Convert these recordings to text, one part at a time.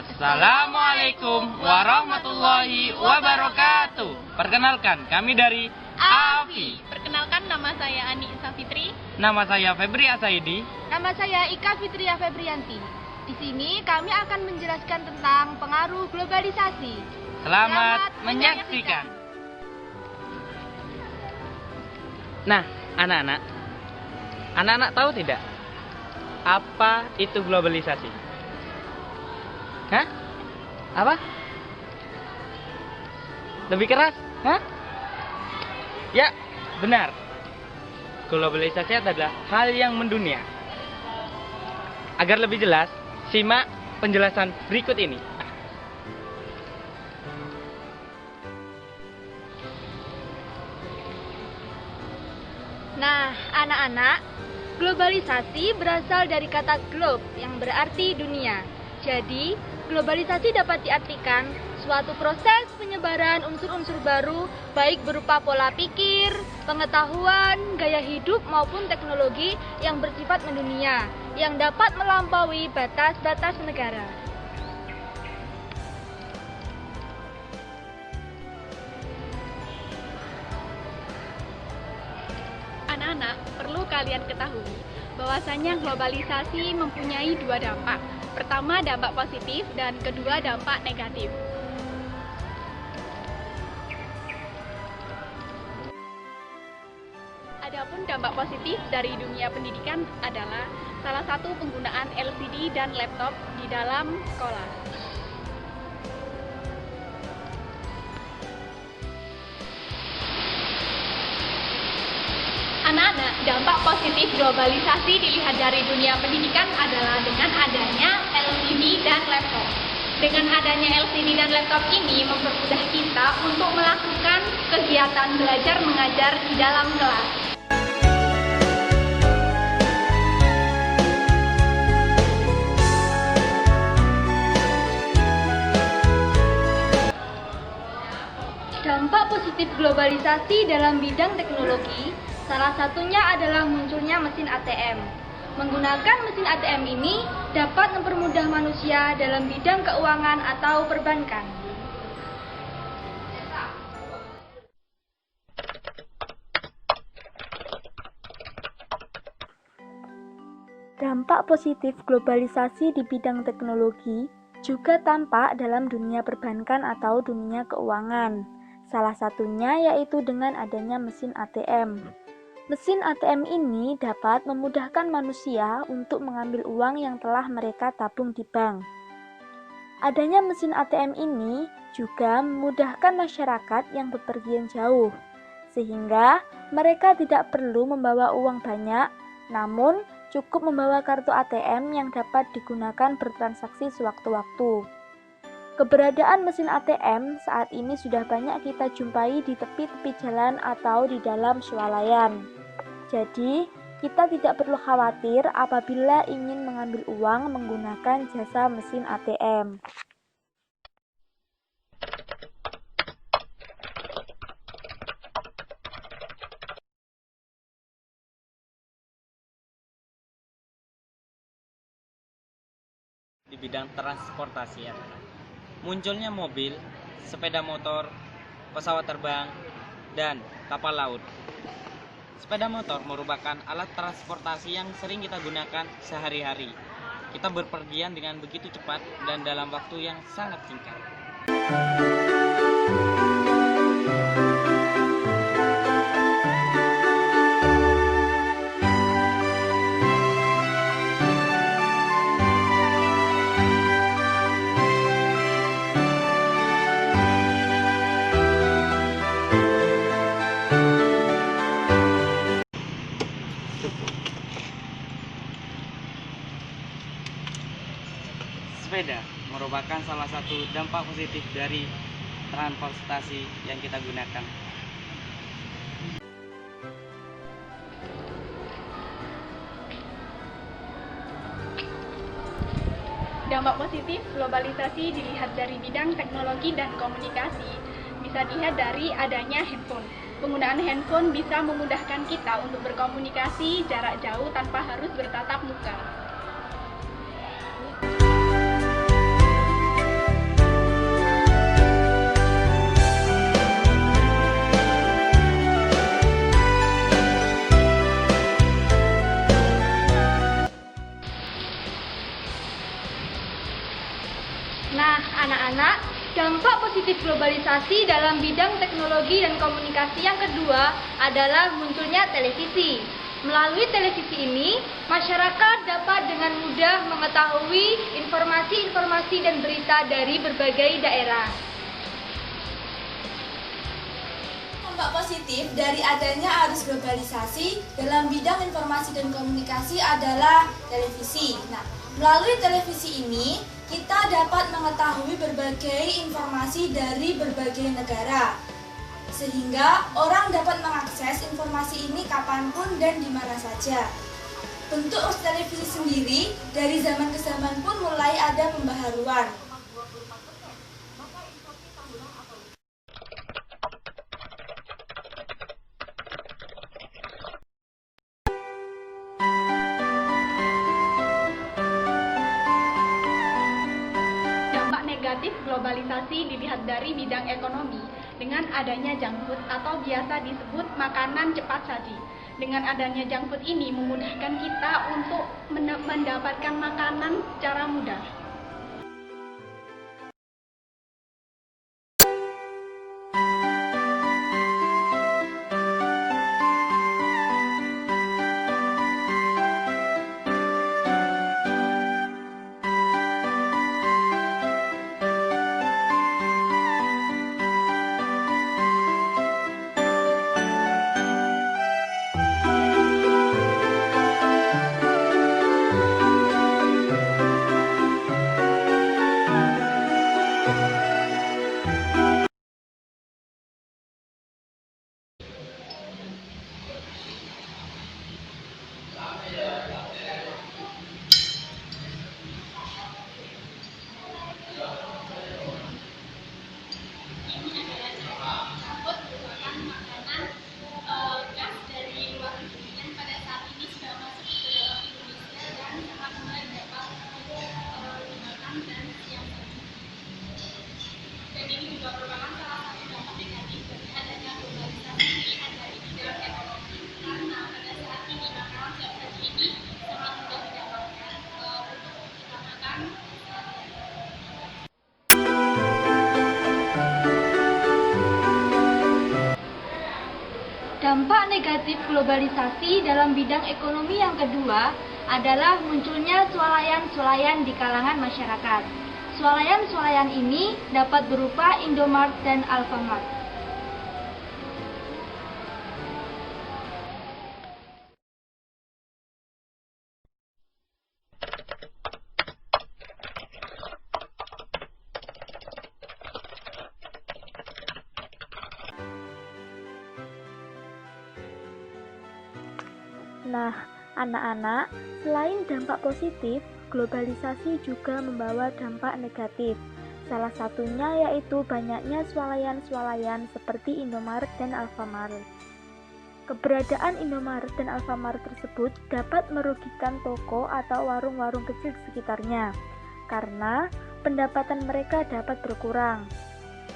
Assalamualaikum warahmatullahi wabarakatuh. Perkenalkan, kami dari AFI. Perkenalkan, nama saya Ani Safitri. Nama saya Febri Asaidi. Nama saya Ika Fitria Febrianti. Di sini kami akan menjelaskan tentang pengaruh globalisasi. Selamat menyaksikan. Nah, anak-anak tahu tidak apa itu globalisasi? Hah? Apa? Lebih keras? Hah? Ya, benar. Globalisasi adalah hal yang mendunia. Agar lebih jelas, simak penjelasan berikut ini. Nah, anak-anak, globalisasi berasal dari kata globe yang berarti dunia. Jadi, globalisasi dapat diartikan suatu proses penyebaran unsur-unsur baru, baik berupa pola pikir, pengetahuan, gaya hidup maupun teknologi yang bersifat mendunia, yang dapat melampaui batas-batas negara. Anak-anak, perlu kalian ketahui bahwasanya globalisasi mempunyai dua dampak. Pertama, dampak positif, dan kedua, dampak negatif. Adapun dampak positif dari dunia pendidikan adalah salah satu penggunaan LCD dan laptop di dalam sekolah. Anak-anak, dampak positif globalisasi dilihat dari dunia pendidikan adalah dengan adanya LCD dan laptop. Dengan adanya LCD dan laptop ini mempermudah kita untuk melakukan kegiatan belajar mengajar di dalam kelas. Dampak positif globalisasi dalam bidang teknologi, salah satunya adalah munculnya mesin ATM. Menggunakan mesin ATM ini dapat mempermudah manusia dalam bidang keuangan atau perbankan. Dampak positif globalisasi di bidang teknologi juga tampak dalam dunia perbankan atau dunia keuangan. Salah satunya yaitu dengan adanya mesin ATM. Mesin ATM ini dapat memudahkan manusia untuk mengambil uang yang telah mereka tabung di bank. Adanya mesin ATM ini juga memudahkan masyarakat yang bepergian jauh, sehingga mereka tidak perlu membawa uang banyak, namun cukup membawa kartu ATM yang dapat digunakan bertransaksi sewaktu-waktu. Keberadaan mesin ATM saat ini sudah banyak kita jumpai di tepi-tepi jalan atau di dalam swalayan. Jadi, kita tidak perlu khawatir apabila ingin mengambil uang menggunakan jasa mesin ATM. Di bidang transportasi adalah munculnya mobil, sepeda motor, pesawat terbang, dan kapal laut. Sepeda motor merupakan alat transportasi yang sering kita gunakan sehari-hari. Kita berpergian dengan begitu cepat dan dalam waktu yang sangat singkat. Sepeda merupakan salah satu dampak positif dari transportasi yang kita gunakan. Dampak positif globalisasi dilihat dari bidang teknologi dan komunikasi. Bisa dilihat dari adanya handphone. Penggunaan handphone bisa memudahkan kita untuk berkomunikasi jarak jauh tanpa harus bertatap muka. Nah, anak-anak, dampak positif globalisasi dalam bidang teknologi dan komunikasi yang kedua adalah munculnya televisi. Melalui televisi ini, masyarakat dapat dengan mudah mengetahui informasi-informasi dan berita dari berbagai daerah. Dampak positif dari adanya arus globalisasi dalam bidang informasi dan komunikasi adalah televisi. Nah, melalui televisi ini, kita dapat mengetahui berbagai informasi dari berbagai negara. Sehingga orang dapat mengakses informasi ini kapanpun dan di mana saja. Bentuk televisi sendiri dari zaman ke zaman pun mulai ada pembaharuan. Dampak negatif globalisasi dilihat dari bidang ekonomi dengan adanya junk food atau biasa disebut makanan cepat saji. Dengan adanya junk food ini memudahkan kita untuk mendapatkan makanan secara mudah. Dampak negatif globalisasi dalam bidang ekonomi yang kedua adalah munculnya swalayan-swalayan di kalangan masyarakat. Swalayan-swalayan ini dapat berupa Indomart dan Alfamart. Nah, anak-anak, selain dampak positif, globalisasi juga membawa dampak negatif. Salah satunya yaitu banyaknya swalayan-swalayan seperti Indomaret dan Alfamart. Keberadaan Indomaret dan Alfamart tersebut dapat merugikan toko atau warung-warung kecil di sekitarnya, karena pendapatan mereka dapat berkurang.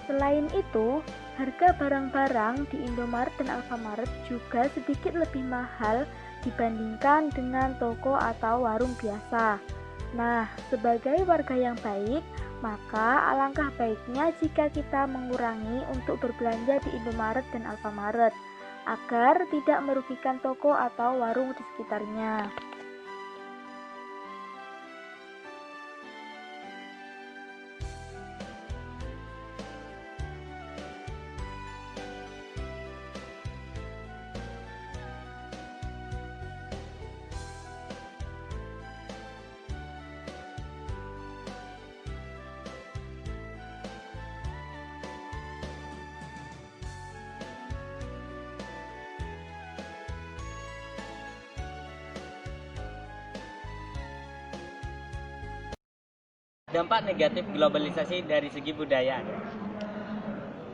Selain itu, harga barang-barang di Indomaret dan Alfamart juga sedikit lebih mahal dibandingkan dengan toko atau warung biasa. Nah, sebagai warga yang baik, maka alangkah baiknya jika kita mengurangi untuk berbelanja di Indomaret dan Alfamart, agar tidak merugikan toko atau warung di sekitarnya. Dampak negatif globalisasi dari segi budaya.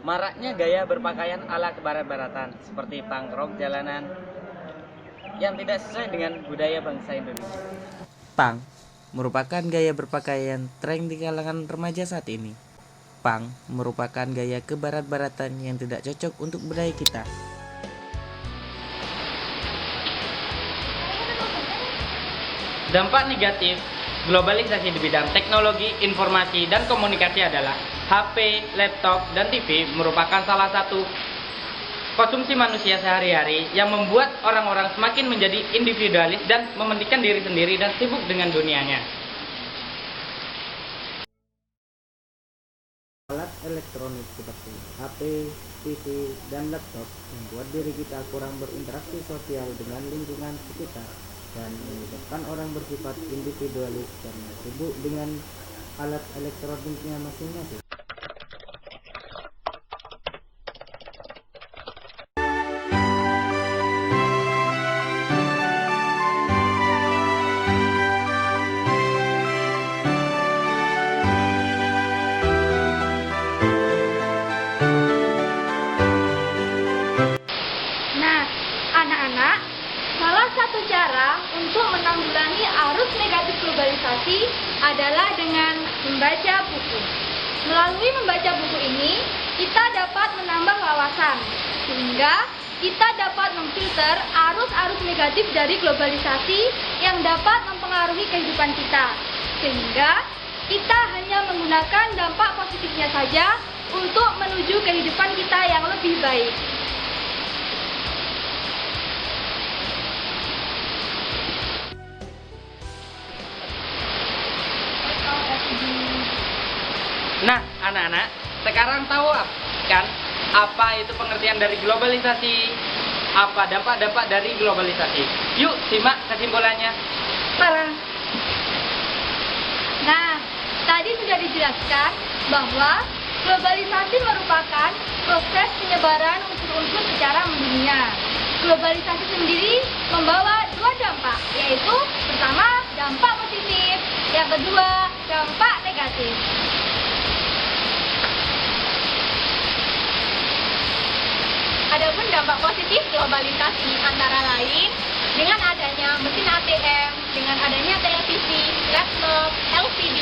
Maraknya gaya berpakaian ala kebarat-baratan seperti punk rock jalanan yang tidak sesuai dengan budaya bangsa Indonesia. Punk merupakan gaya berpakaian tren di kalangan remaja saat ini. Punk merupakan gaya kebarat-baratan yang tidak cocok untuk budaya kita. Dampak negatif globalisasi di bidang teknologi, informasi, dan komunikasi adalah HP, laptop, dan TV merupakan salah satu konsumsi manusia sehari-hari yang membuat orang-orang semakin menjadi individualis dan mementingkan diri sendiri dan sibuk dengan dunianya. Alat elektronik seperti HP, TV, dan laptop membuat diri kita kurang berinteraksi sosial dengan lingkungan sekitar dan menyebabkan orang bersifat individualis karena sibuk dengan alat elektroniknya masing-masing. Nah, anak-anak, salah satu cara untuk menanggulangi arus negatif globalisasi adalah dengan membaca buku. Melalui membaca buku ini, kita dapat menambah wawasan, sehingga kita dapat memfilter arus-arus negatif dari globalisasi yang dapat mempengaruhi kehidupan kita. Sehingga kita hanya menggunakan dampak positifnya saja untuk menuju kehidupan kita yang lebih baik. Nah, anak-anak, sekarang tahu kan apa itu pengertian dari globalisasi? Apa dampak-dampak dari globalisasi? Yuk, simak kesimpulannya. Nah, tadi sudah dijelaskan bahwa globalisasi merupakan proses penyebaran unsur-unsur secara mendunia. Globalisasi sendiri membawa dua dampak, yaitu pertama dampak positif, yang kedua dampak negatif. Adapun dampak positif globalisasi antara lain dengan adanya mesin ATM, dengan adanya televisi, laptop, LCD,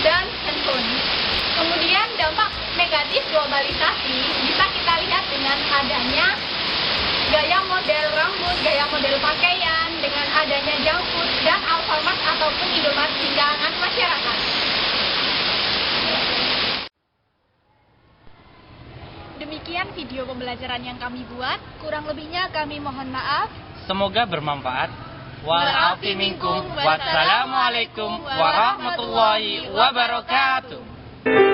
dan handphone. Kemudian dampak negatif globalisasi bisa kita lihat dengan adanya gaya model rambut, gaya model pakaian, dengan adanya junk food dan Alfamart ataupun Indomaret di kalangan masyarakat. Demikian video pembelajaran yang kami buat. Kurang lebihnya kami mohon maaf. Semoga bermanfaat. Wa'alaikum minkum. Wassalamualaikum warahmatullahi wabarakatuh.